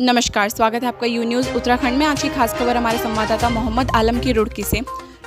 नमस्कार, स्वागत है आपका यू न्यूज़ उत्तराखंड में। आज की खास खबर हमारे संवाददाता मोहम्मद आलम की रुड़की से।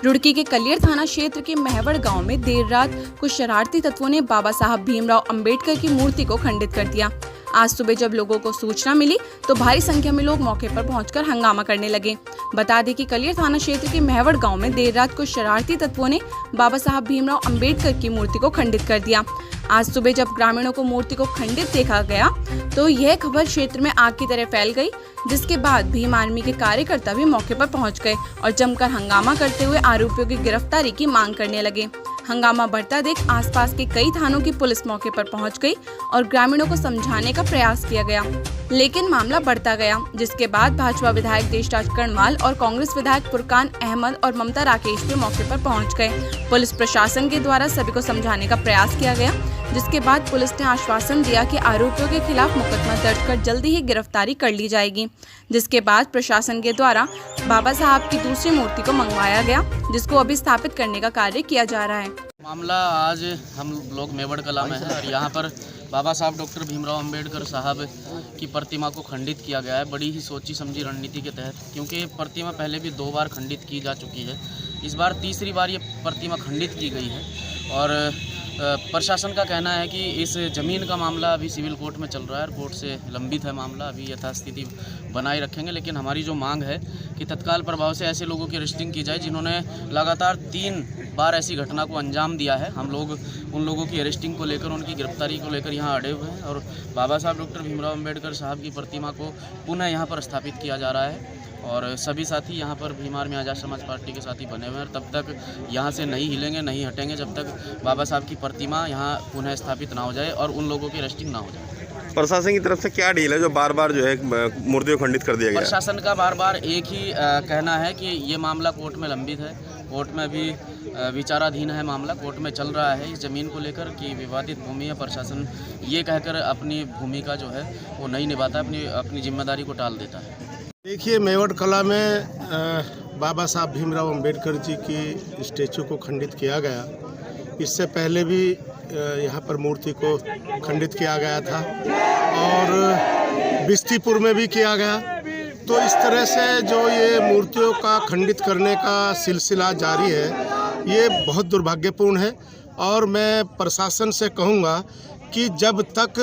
रुड़की के कलियर थाना क्षेत्र के महवड़ गांव में देर रात कुछ शरारती तत्वों ने बाबा साहब भीमराव अंबेडकर की मूर्ति को खंडित कर दिया। आज सुबह जब लोगों को सूचना मिली तो भारी संख्या में लोग मौके पर पहुंचकर हंगामा करने लगे। बता दें कि कलियर थाना क्षेत्र के महवड़ गांव में देर रात कुछ शरारती तत्वों ने बाबा साहब भीमराव अंबेडकर की मूर्ति को खंडित कर दिया। आज सुबह जब ग्रामीणों को मूर्ति को खंडित देखा गया तो यह खबर क्षेत्र में आग की तरह फैल गई, जिसके बाद भीम आर्मी के कार्यकर्ता भी मौके पर पहुंच गए और जमकर हंगामा करते हुए आरोपियों की गिरफ्तारी की मांग करने लगे। हंगामा बढ़ता देख आसपास के कई थानों की पुलिस मौके पर पहुंच गई और ग्रामीणों को समझाने का प्रयास किया गया, लेकिन मामला बढ़ता गया, जिसके बाद भाजपा विधायक देशराज कर्णमाल और कांग्रेस विधायक फुरकान अहमद और ममता राकेश भी मौके पर पहुंच गए। पुलिस प्रशासन के द्वारा सभी को समझाने का प्रयास किया गया, जिसके बाद पुलिस ने आश्वासन दिया कि आरोपियों के खिलाफ मुकदमा दर्ज कर जल्दी ही गिरफ्तारी कर ली जाएगी। जिसके बाद प्रशासन के द्वारा बाबा साहब की दूसरी मूर्ति को मंगवाया गया, जिसको अभी स्थापित करने का कार्य किया जा रहा है। मामला आज हम लोग मेवड़ कला में है और यहाँ पर बाबा साहब डॉक्टर भीमराव अंबेडकर साहब की प्रतिमा को खंडित किया गया है, बड़ी ही सोची समझी रणनीति के तहत, क्योंकि प्रतिमा पहले भी 2 बार खंडित की जा चुकी है। इस बार तीसरी बार ये प्रतिमा खंडित की गई है और प्रशासन का कहना है कि इस ज़मीन का मामला अभी सिविल कोर्ट में चल रहा है और कोर्ट से लंबित है मामला, अभी यथास्थिति बनाए रखेंगे। लेकिन हमारी जो मांग है कि तत्काल प्रभाव से ऐसे लोगों की अरेस्टिंग की जाए जिन्होंने लगातार 3 बार ऐसी घटना को अंजाम दिया है। हम लोग उन लोगों की अरेस्टिंग को लेकर, उनकी गिरफ्तारी को लेकर यहाँ अड़े हुए हैं और बाबा साहब डॉक्टर भीमराव अंबेडकर साहब की प्रतिमा को पुनः यहाँ पर स्थापित किया जा रहा है और सभी साथी यहाँ पर भीम आर्मी आज़ाद समाज पार्टी के साथी बने हुए हैं और तब तक यहाँ से नहीं हिलेंगे, नहीं हटेंगे जब तक बाबा साहब की प्रतिमा यहाँ पुनः स्थापित ना हो जाए और उन लोगों की अरेस्टिंग ना हो जाए। प्रशासन की तरफ से क्या डील है जो बार बार जो है मूर्ति को खंडित कर दिया गया? प्रशासन का बार बार एक ही कहना है कि ये मामला कोर्ट में लंबित है, कोर्ट में भी विचाराधीन है मामला, कोर्ट में चल रहा है इस ज़मीन को लेकर कि विवादित भूमि है। प्रशासन ये कहकर अपनी भूमिका जो है वो नहीं निभाता, अपनी जिम्मेदारी को टाल देता है। देखिए, मेवड़ कला में बाबा साहब भीमराव अंबेडकर जी की स्टैचू को खंडित किया गया। इससे पहले भी यहाँ पर मूर्ति को खंडित किया गया था और बिस्तीपुर में भी किया गया। तो इस तरह से जो ये मूर्तियों का खंडित करने का सिलसिला जारी है, ये बहुत दुर्भाग्यपूर्ण है और मैं प्रशासन से कहूँगा कि जब तक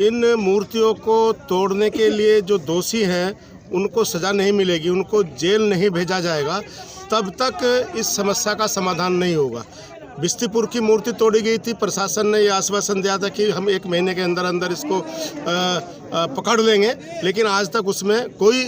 इन मूर्तियों को तोड़ने के लिए जो दोषी हैं उनको सज़ा नहीं मिलेगी, उनको जेल नहीं भेजा जाएगा, तब तक इस समस्या का समाधान नहीं होगा। बिस्तीपुर की मूर्ति तोड़ी गई थी, प्रशासन ने ये आश्वासन दिया था कि हम 1 महीने के अंदर अंदर इसको पकड़ लेंगे, लेकिन आज तक उसमें कोई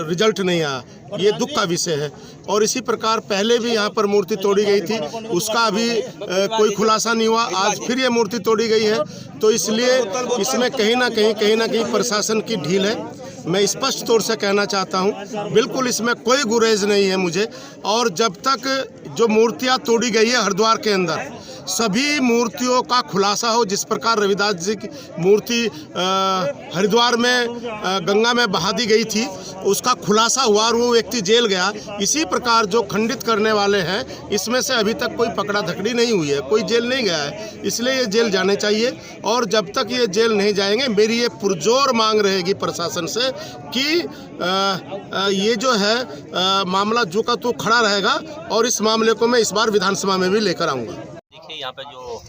रिजल्ट नहीं आया। ये दुख का विषय है। और इसी प्रकार पहले भी यहाँ पर मूर्ति तोड़ी गई थी, उसका अभी कोई खुलासा नहीं हुआ। आज फिर ये मूर्ति तोड़ी गई है, तो इसलिए इसमें कहीं ना कहीं प्रशासन की ढील है। मैं स्पष्ट तौर से कहना चाहता हूँ, बिल्कुल इसमें कोई गुरेज नहीं है मुझे। और जब तक जो मूर्तियाँ तोड़ी गई है हरिद्वार के अंदर, सभी मूर्तियों का खुलासा हो, जिस प्रकार रविदास जी की मूर्ति हरिद्वार में गंगा में बहा दी गई थी, उसका खुलासा हुआ और वो व्यक्ति जेल गया। इसी प्रकार जो खंडित करने वाले हैं, इसमें से अभी तक कोई पकड़ा धकड़ी नहीं हुई है, कोई जेल नहीं गया है, इसलिए ये जेल जाने चाहिए। और जब तक ये जेल नहीं जाएंगे, मेरी ये पुरजोर मांग रहेगी प्रशासन से कि ये जो है मामला जो का तो खड़ा रहेगा और इस मामले को मैं इस बार विधानसभा में भी लेकर आऊँगा। देखिए, यहाँ पे जो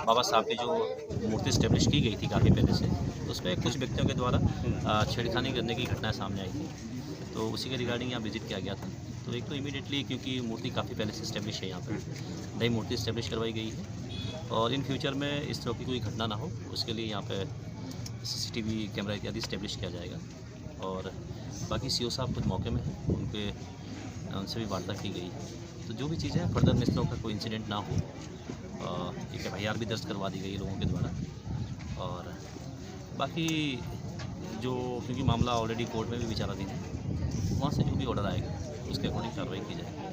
बाबा साहब की जो मूर्ति स्टैब्लिश की गई थी काफ़ी पहले से, उसमें कुछ व्यक्तियों के द्वारा छेड़खानी करने की घटनाएं सामने आई थी, तो उसी के रिगार्डिंग यहाँ विजिट किया गया था। तो एक तो इमीडिएटली, क्योंकि मूर्ति काफ़ी पहले से स्टैब्लिश है, यहाँ पर नई मूर्ति स्टैब्लिश करवाई गई है और इन फ्यूचर में इस तरह की कोई घटना ना हो, उसके लिए यहाँ पर CCTV कैमरा इत्यादि स्टैब्लिश किया जाएगा। और बाकी CO साहब खुद मौके में हैं, उनसे भी वार्ता की गई है। तो जो भी चीज़ें हैं फर्दर में इस तरह का कोई इंसिडेंट ना हो, एक FIR भी दर्ज करवा दी गई है लोगों के द्वारा। और बाकी जो, क्योंकि मामला ऑलरेडी कोर्ट में भी विचाराधीन है, वहाँ से जो भी ऑर्डर आएगा उसके अकॉर्डिंग कार्रवाई की जाएगी।